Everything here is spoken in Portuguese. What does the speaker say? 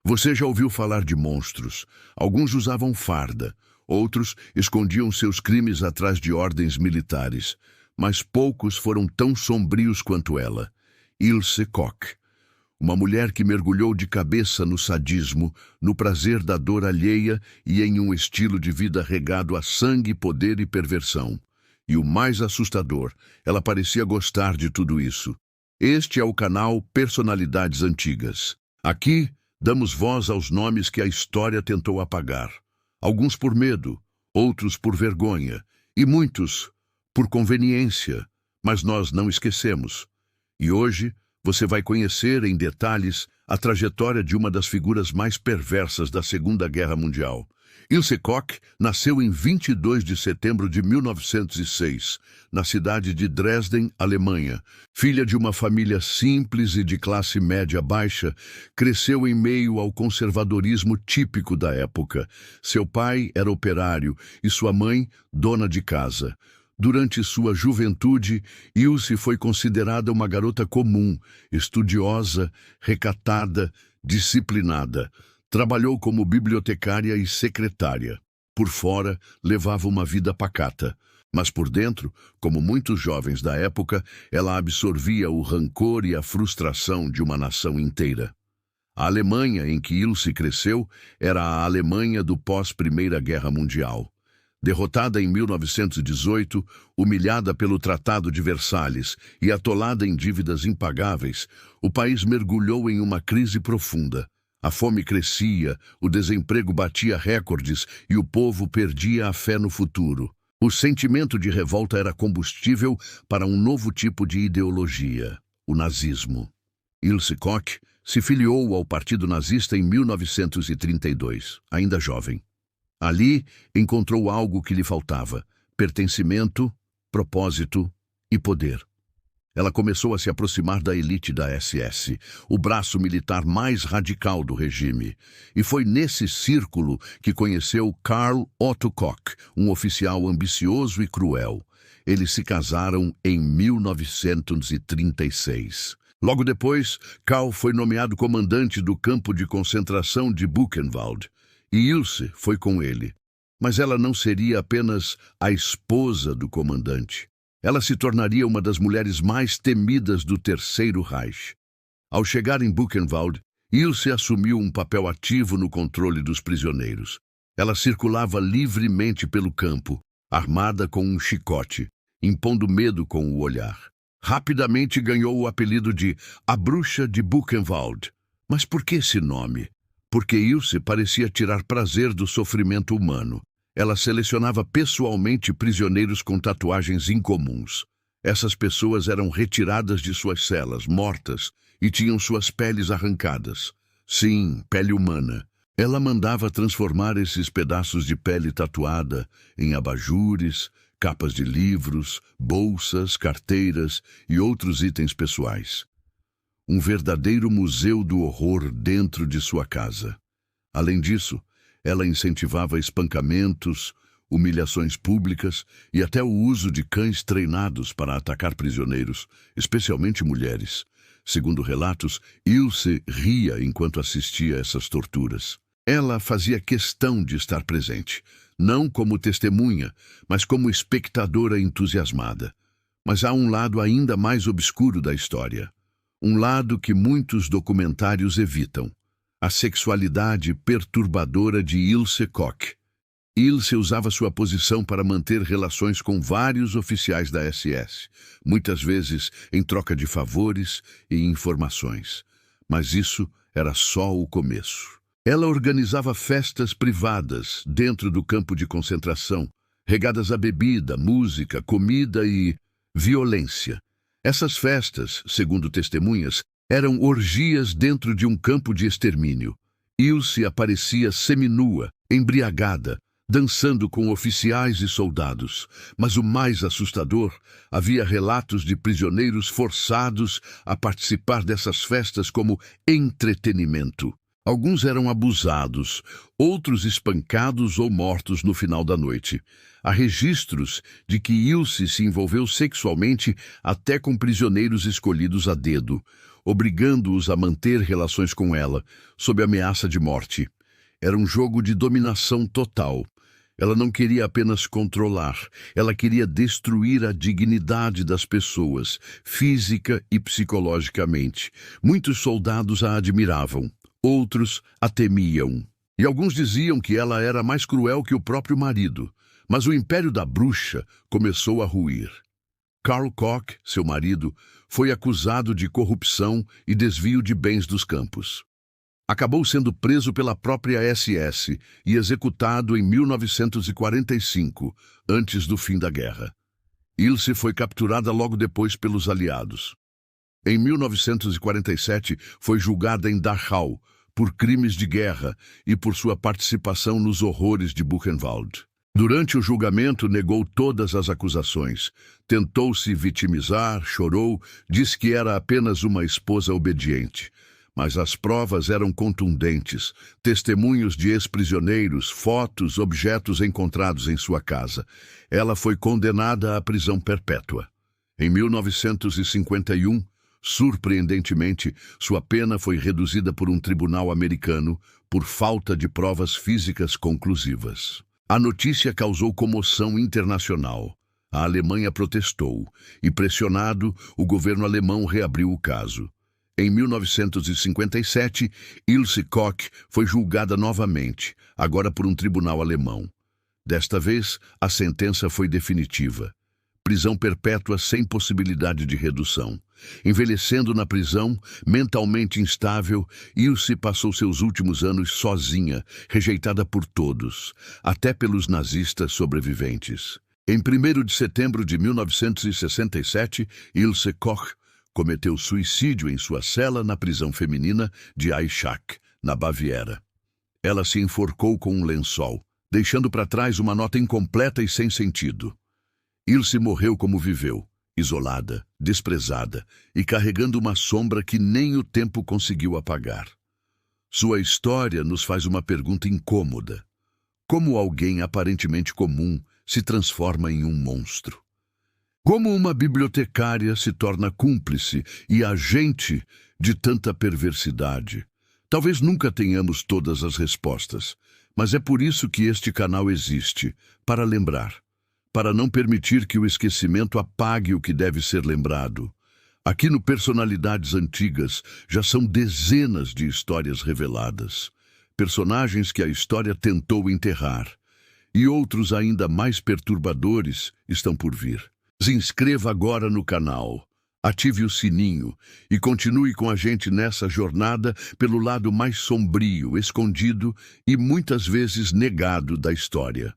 Você já ouviu falar de monstros? Alguns usavam farda, outros escondiam seus crimes atrás de ordens militares, mas poucos foram tão sombrios quanto ela. Ilse Koch, uma mulher que mergulhou de cabeça no sadismo, no prazer da dor alheia e em um estilo de vida regado a sangue, poder e perversão. E o mais assustador, ela parecia gostar de tudo isso. Este é o canal Personalidades Antigas. Aqui, damos voz aos nomes que a história tentou apagar. Alguns por medo, outros por vergonha, e muitos por conveniência, mas nós não esquecemos. E hoje, você vai conhecer em detalhes a trajetória de uma das figuras mais perversas da Segunda Guerra Mundial. Ilse Koch nasceu em 22 de setembro de 1906, na cidade de Dresden, Alemanha. Filha de uma família simples e de classe média baixa, cresceu em meio ao conservadorismo típico da época. Seu pai era operário e sua mãe, dona de casa. Durante sua juventude, Ilse foi considerada uma garota comum, estudiosa, recatada, disciplinada. Trabalhou como bibliotecária e secretária. Por fora, levava uma vida pacata. Mas por dentro, como muitos jovens da época, ela absorvia o rancor e a frustração de uma nação inteira. A Alemanha em que Ilse cresceu era a Alemanha do pós-Primeira Guerra Mundial. Derrotada em 1918, humilhada pelo Tratado de Versalhes e atolada em dívidas impagáveis, o país mergulhou em uma crise profunda. A fome crescia, o desemprego batia recordes e o povo perdia a fé no futuro. O sentimento de revolta era combustível para um novo tipo de ideologia, o nazismo. Ilse Koch se filiou ao Partido Nazista em 1932, ainda jovem. Ali, encontrou algo que lhe faltava: pertencimento, propósito e poder. Ela começou a se aproximar da elite da SS, o braço militar mais radical do regime. E foi nesse círculo que conheceu Karl Otto Koch, um oficial ambicioso e cruel. Eles se casaram em 1936. Logo depois, Karl foi nomeado comandante do campo de concentração de Buchenwald. E Ilse foi com ele. Mas ela não seria apenas a esposa do comandante. Ela se tornaria uma das mulheres mais temidas do Terceiro Reich. Ao chegar em Buchenwald, Ilse assumiu um papel ativo no controle dos prisioneiros. Ela circulava livremente pelo campo, armada com um chicote, impondo medo com o olhar. Rapidamente ganhou o apelido de a Bruxa de Buchenwald. Mas por que esse nome? Porque Ilse parecia tirar prazer do sofrimento humano. Ela selecionava pessoalmente prisioneiros com tatuagens incomuns. Essas pessoas eram retiradas de suas celas, mortas, e tinham suas peles arrancadas. Sim, pele humana. Ela mandava transformar esses pedaços de pele tatuada em abajures, capas de livros, bolsas, carteiras e outros itens pessoais. Um verdadeiro museu do horror dentro de sua casa. Além disso, ela incentivava espancamentos, humilhações públicas e até o uso de cães treinados para atacar prisioneiros, especialmente mulheres. Segundo relatos, Ilse ria enquanto assistia a essas torturas. Ela fazia questão de estar presente, não como testemunha, mas como espectadora entusiasmada. Mas há um lado ainda mais obscuro da história. Um lado que muitos documentários evitam: a sexualidade perturbadora de Ilse Koch. Ilse usava sua posição para manter relações com vários oficiais da SS, muitas vezes em troca de favores e informações. Mas isso era só o começo. Ela organizava festas privadas dentro do campo de concentração, regadas a bebida, música, comida e violência. Essas festas, segundo testemunhas, eram orgias dentro de um campo de extermínio. Ilse aparecia seminua, embriagada, dançando com oficiais e soldados. Mas o mais assustador, havia relatos de prisioneiros forçados a participar dessas festas como entretenimento. Alguns eram abusados, outros espancados ou mortos no final da noite. Há registros de que Ilse se envolveu sexualmente até com prisioneiros escolhidos a dedo. obrigando-os a manter relações com ela, sob ameaça de morte. Era um jogo de dominação total. Ela não queria apenas controlar, ela queria destruir a dignidade das pessoas, física e psicologicamente. Muitos soldados a admiravam, outros a temiam. E alguns diziam que ela era mais cruel que o próprio marido. Mas o império da bruxa começou a ruir. Carl Koch, seu marido, foi acusado de corrupção e desvio de bens dos campos. Acabou sendo preso pela própria SS e executado em 1945, antes do fim da guerra. Ilse foi capturada logo depois pelos aliados. Em 1947, foi julgada em Dachau por crimes de guerra e por sua participação nos horrores de Buchenwald. Durante o julgamento, negou todas as acusações. Tentou se vitimizar, chorou, disse que era apenas uma esposa obediente. Mas as provas eram contundentes, testemunhos de ex-prisioneiros, fotos, objetos encontrados em sua casa. Ela foi condenada à prisão perpétua. Em 1951, surpreendentemente, sua pena foi reduzida por um tribunal americano por falta de provas físicas conclusivas. A notícia causou comoção internacional. A Alemanha protestou e, pressionado, o governo alemão reabriu o caso. Em 1957, Ilse Koch foi julgada novamente, agora por um tribunal alemão. Desta vez, a sentença foi definitiva. Prisão perpétua sem possibilidade de redução. Envelhecendo na prisão, mentalmente instável, Ilse passou seus últimos anos sozinha, rejeitada por todos, até pelos nazistas sobreviventes. Em 1º de setembro de 1967, Ilse Koch cometeu suicídio em sua cela na prisão feminina de Aichach, na Baviera. Ela se enforcou com um lençol, deixando para trás uma nota incompleta e sem sentido. Ilse morreu como viveu, isolada, desprezada e carregando uma sombra que nem o tempo conseguiu apagar. Sua história nos faz uma pergunta incômoda. Como alguém aparentemente comum se transforma em um monstro? Como uma bibliotecária se torna cúmplice e agente de tanta perversidade? Talvez nunca tenhamos todas as respostas, mas é por isso que este canal existe, para lembrar, para não permitir que o esquecimento apague o que deve ser lembrado. Aqui no Personalidades Antigas já são dezenas de histórias reveladas, personagens que a história tentou enterrar, e outros ainda mais perturbadores estão por vir. Se inscreva agora no canal, ative o sininho e continue com a gente nessa jornada pelo lado mais sombrio, escondido e muitas vezes negado da história.